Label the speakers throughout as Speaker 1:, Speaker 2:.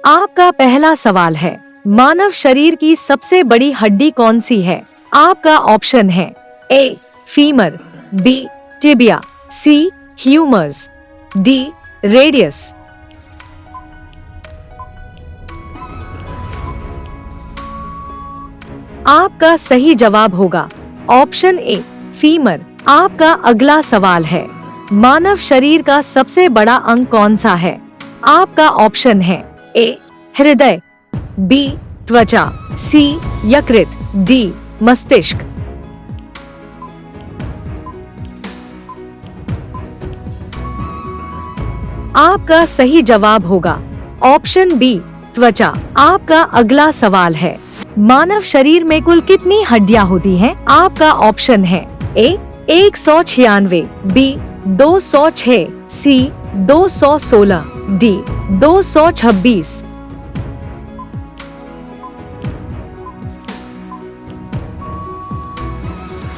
Speaker 1: आपका पहला सवाल है, मानव शरीर की सबसे बड़ी हड्डी कौन सी है? आपका ऑप्शन है A femur, B tibia, C humerus, D radius. आपका सही जवाब होगा ऑप्शन ए फीमर। आपका अगला सवाल है, मानव शरीर का सबसे बड़ा अंग कौन सा है? आपका ऑप्शन है ए हृदय, बी त्वचा, सी यकृत, डी मस्तिष्क। आपका सही जवाब होगा ऑप्शन बी त्वचा। आपका अगला सवाल है, मानव शरीर में कुल कितनी हड्डियां होती हैं? आपका ऑप्शन है ए 196, बी 206, सी 216, डी 226।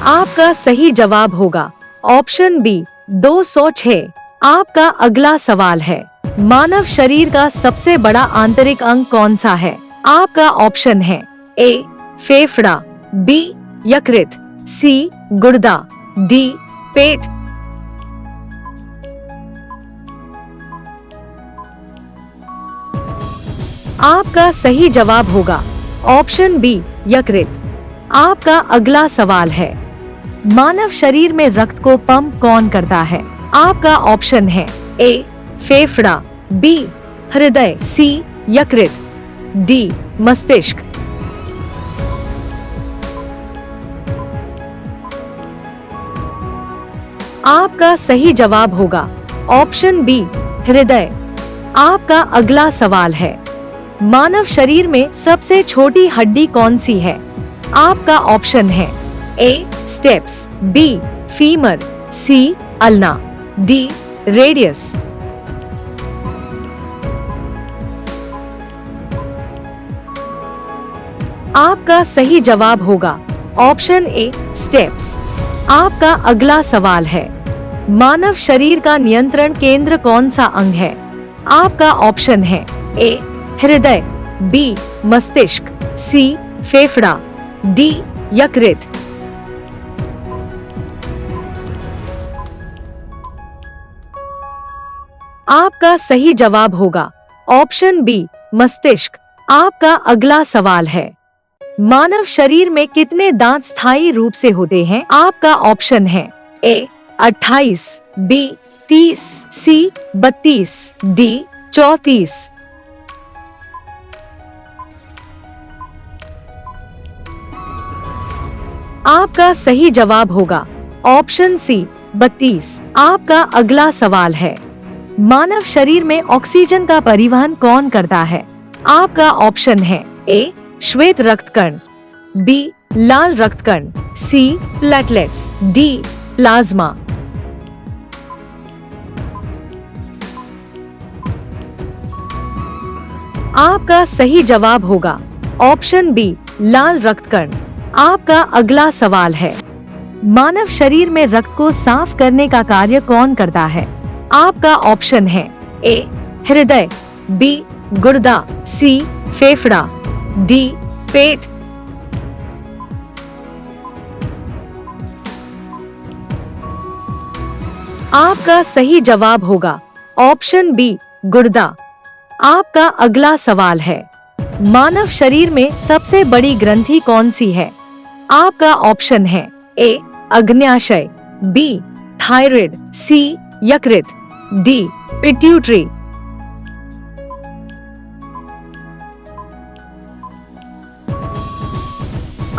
Speaker 1: आपका सही जवाब होगा ऑप्शन बी 206। आपका अगला सवाल है, मानव शरीर का सबसे बड़ा आंतरिक अंग कौन सा है? आपका ऑप्शन है ए फेफड़ा, बी यकृत, सी गुर्दा, डी पेट। आपका सही जवाब होगा ऑप्शन बी यकृत। आपका अगला सवाल है, मानव शरीर में रक्त को पंप कौन करता है? आपका ऑप्शन है ए फेफड़ा, बी हृदय, सी यकृत, डी मस्तिष्क। आपका सही जवाब होगा ऑप्शन बी हृदय। आपका अगला सवाल है, मानव शरीर में सबसे छोटी हड्डी कौन सी है? आपका ऑप्शन है ए स्टेप्स, बी फीमर, सी अल्ना, डी रेडियस। आपका सही जवाब होगा ऑप्शन ए स्टेप्स। आपका अगला सवाल है, मानव शरीर का नियंत्रण केंद्र कौन सा अंग है? आपका ऑप्शन है ए हृदय, बी मस्तिष्क, सी फेफड़ा, डी यकृत। आपका सही जवाब होगा ऑप्शन बी मस्तिष्क। आपका अगला सवाल है, मानव शरीर में कितने दांत स्थायी रूप से होते हैं? आपका ऑप्शन है ए 28, बी 30, सी 32, डी 34। आपका सही जवाब होगा ऑप्शन सी 32। आपका अगला सवाल है, मानव शरीर में ऑक्सीजन का परिवहन कौन करता है? आपका ऑप्शन है ए श्वेत रक्तकण, बी लाल रक्तकण, सी प्लेटलेट्स, डी प्लाज्मा। आपका सही जवाब होगा ऑप्शन बी लाल रक्तकण। आपका अगला सवाल है, मानव शरीर में रक्त को साफ करने का कार्य कौन करता है? आपका ऑप्शन है ए हृदय, बी गुर्दा, सी फेफड़ा, डी पेट। आपका सही जवाब होगा ऑप्शन बी गुर्दा। आपका अगला सवाल है, मानव शरीर में सबसे बड़ी ग्रंथि कौन सी है? आपका ऑप्शन है ए अग्न्याशय, बी थायराइड, सी यकृत, डी पिट्यूटरी।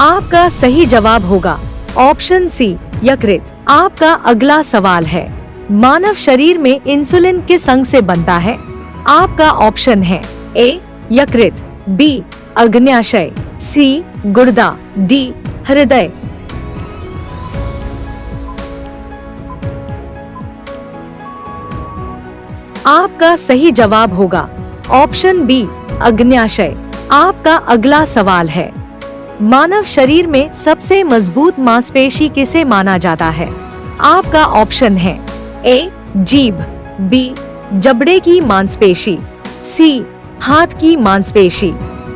Speaker 1: आपका सही जवाब होगा ऑप्शन सी यकृत। आपका अगला सवाल है, मानव शरीर में इंसुलिन किस अंग से बनता है? आपका ऑप्शन है ए यकृत, बी अग्न्याशय, सी गुर्दा, डी हृदय। आपका सही जवाब होगा ऑप्शन बी अग्न्याशय। आपका अगला सवाल है, मानव शरीर में सबसे मजबूत मांसपेशी किसे माना जाता है? आपका ऑप्शन है ए जीभ, बी जबड़े की मांसपेशी, सी हाथ की मांसपेशी,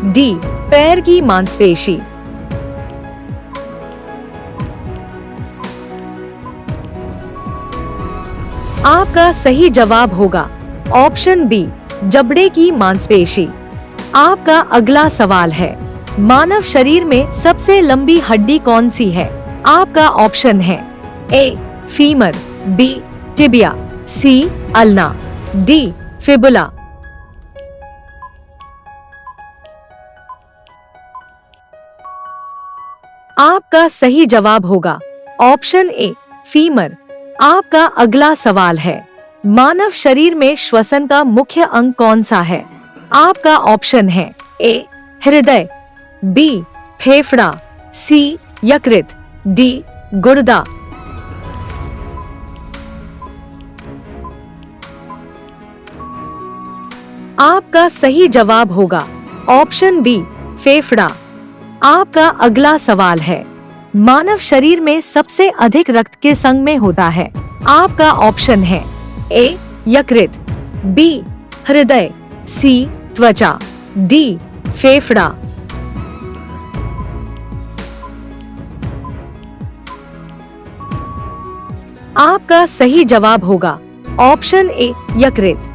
Speaker 1: डी पैर की मांसपेशी। आपका सही जवाब होगा ऑप्शन बी, जबड़े की मांसपेशी। आपका अगला सवाल है, मानव शरीर में सबसे लंबी हड्डी कौन सी है? आपका ऑप्शन है A femur, B tibia, C ulna, D fibula. आपका सही जवाब होगा ऑप्शन ए फीमर। आपका अगला सवाल है, मानव शरीर में श्वसन का मुख्य अंग कौन सा है? आपका ऑप्शन है ए हृदय, बी फेफड़ा, सी यकृत, डी गुर्दा। आपका सही जवाब होगा ऑप्शन बी फेफड़ा। आपका अगला सवाल है, मानव शरीर में सबसे अधिक रक्त किस अंग में होता है? आपका ऑप्शन है ए यकृत, बी हृदय, सी त्वचा, डी फेफड़ा। आपका सही जवाब होगा ऑप्शन ए यकृत।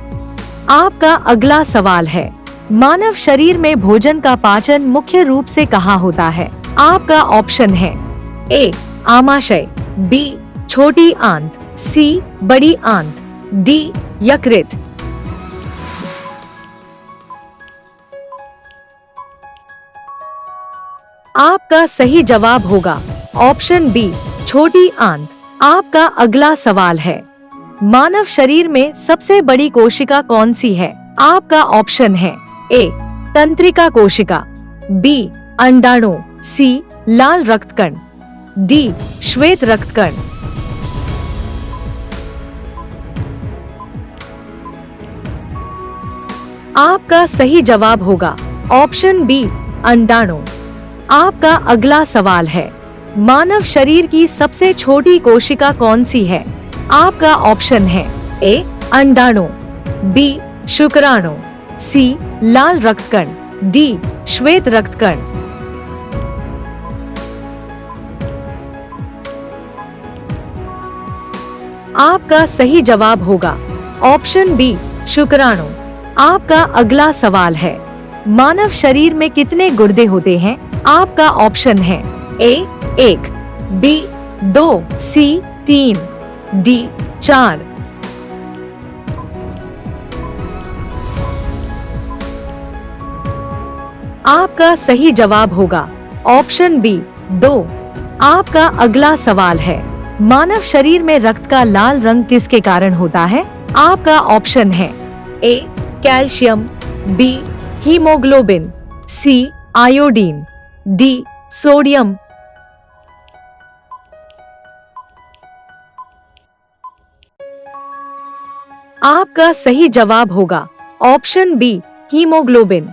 Speaker 1: आपका अगला सवाल है, मानव शरीर में भोजन का पाचन मुख्य रूप से कहाँ होता है? आपका ऑप्शन है ए आमाशय, बी छोटी आंत, सी बड़ी आंत, डी यकृत। आपका सही जवाब होगा ऑप्शन बी छोटी आंत। आपका अगला सवाल है, मानव शरीर में सबसे बड़ी कोशिका कौन सी है? आपका ऑप्शन है ए तंत्रिका कोशिका, बी अंडाणु, सी लाल रक्तकण, डी श्वेत रक्तकण। आपका सही जवाब होगा ऑप्शन बी अंडाणु। आपका अगला सवाल है, मानव शरीर की सबसे छोटी कोशिका कौन सी है? आपका ऑप्शन है ए अंडाणु, बी शुक्राणु, सी लाल रक्तकण, डी श्वेत रक्तकण। आपका सही जवाब होगा ऑप्शन बी शुक्राणु। आपका अगला सवाल है, मानव शरीर में कितने गुर्दे होते हैं? आपका ऑप्शन है ए 1, बी 2, सी 3, डी 4। आपका सही जवाब होगा ऑप्शन बी 2। आपका अगला सवाल है, मानव शरीर में रक्त का लाल रंग किसके कारण होता है? आपका ऑप्शन है A calcium, B haemoglobin, C iodine, D sodium. आपका सही जवाब होगा ऑप्शन बी हीमोग्लोबिन।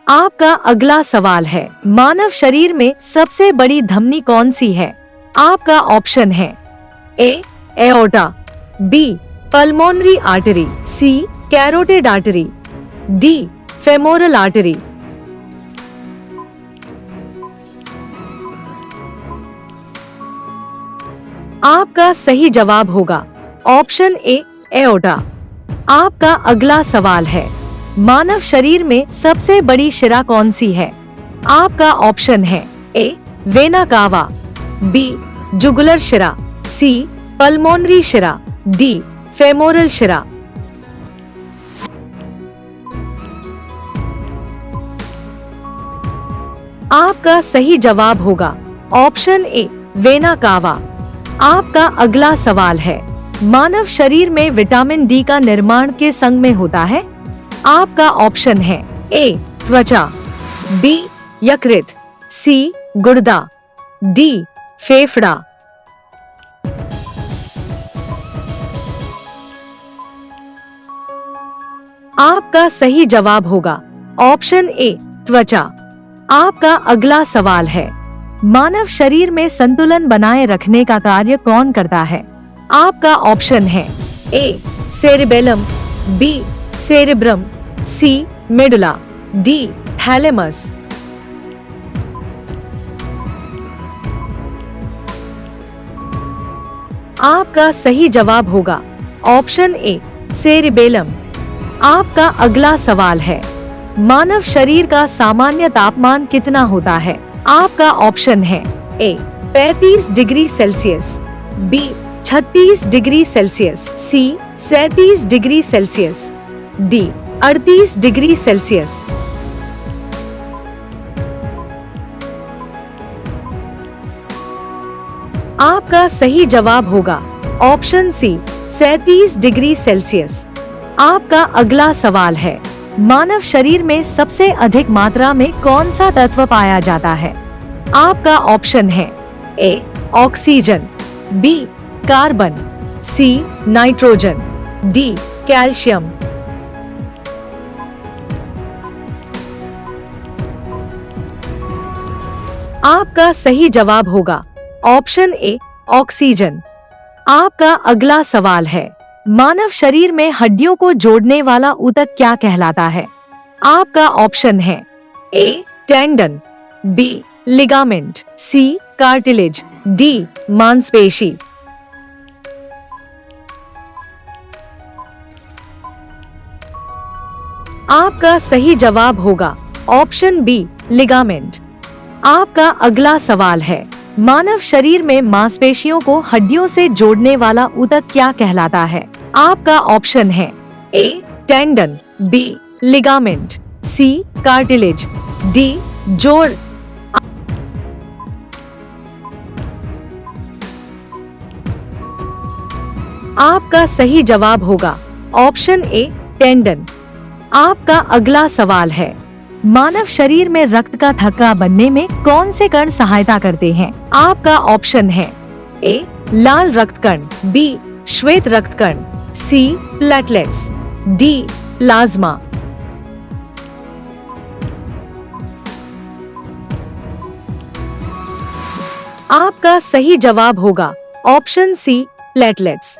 Speaker 1: आपका अगला सवाल है, मानव शरीर में सबसे बड़ी धमनी कौन सी है? आपका ऑप्शन है A aorta, B pulmonary artery, C carotid artery, D femoral artery. आपका सही जवाब होगा ऑप्शन ए एओर्टा। आपका अगला सवाल है, मानव शरीर में सबसे बड़ी शिरा कौन सी है? आपका ऑप्शन है ए वेना कावा, बी जुगुलर शिरा, सी पल्मोनरी शिरा, डी फेमोरल शिरा। आपका सही जवाब होगा ऑप्शन ए वेना कावा। आपका अगला सवाल है, मानव शरीर में विटामिन डी का निर्माण किस अंग में होता है? आपका ऑप्शन है ए त्वचा, बी यकृत, सी गुर्दा, डी फेफड़ा। आपका सही जवाब होगा ऑप्शन ए त्वचा। आपका अगला सवाल है, मानव शरीर में संतुलन बनाए रखने का कार्य कौन करता है? आपका ऑप्शन है ए सेरिबेलम, बी सेरेब्रम, सी मेडुला, डी थैलेमस। आपका सही जवाब होगा ऑप्शन ए सेरिबेलम। आपका अगला सवाल है, मानव शरीर का सामान्य तापमान कितना होता है? आपका ऑप्शन है A 35 degree Celsius, B 36 degree Celsius, C 37 degree Celsius, D 38 degree Celsius. आपका सही जवाब होगा ऑप्शन सी 37 डिग्री सेल्सियस। आपका अगला सवाल है, मानव शरीर में सबसे अधिक मात्रा में कौन सा तत्व पाया जाता है? आपका ऑप्शन है A oxygen, B carbon, C nitrogen, D calcium. आपका सही जवाब होगा ऑप्शन ए ऑक्सीजन। आपका अगला सवाल है, मानव शरीर में हड्डियों को जोड़ने वाला ऊतक क्या कहलाता है? आपका ऑप्शन है ए टेंडन, बी लिगामेंट, सी कार्टिलेज, डी मांसपेशी। आपका सही जवाब होगा ऑप्शन बी लिगामेंट। आपका अगला सवाल है, मानव शरीर में मांसपेशियों को हड्डियों से जोड़ने वाला ऊतक क्या कहलाता है? आपका ऑप्शन है ए टेंडन, बी लिगामेंट, सी कार्टिलेज, डी जोड़। आपका सही जवाब होगा ऑप्शन ए टेंडन। आपका अगला सवाल है, मानव शरीर में रक्त का थक्का बनने में कौन से कण सहायता करते हैं? आपका ऑप्शन है ए लाल रक्त कण, बी श्वेत रक्त कण, सी प्लेटलेट्स, डी प्लाज्मा। आपका सही जवाब होगा ऑप्शन सी प्लेटलेट्स।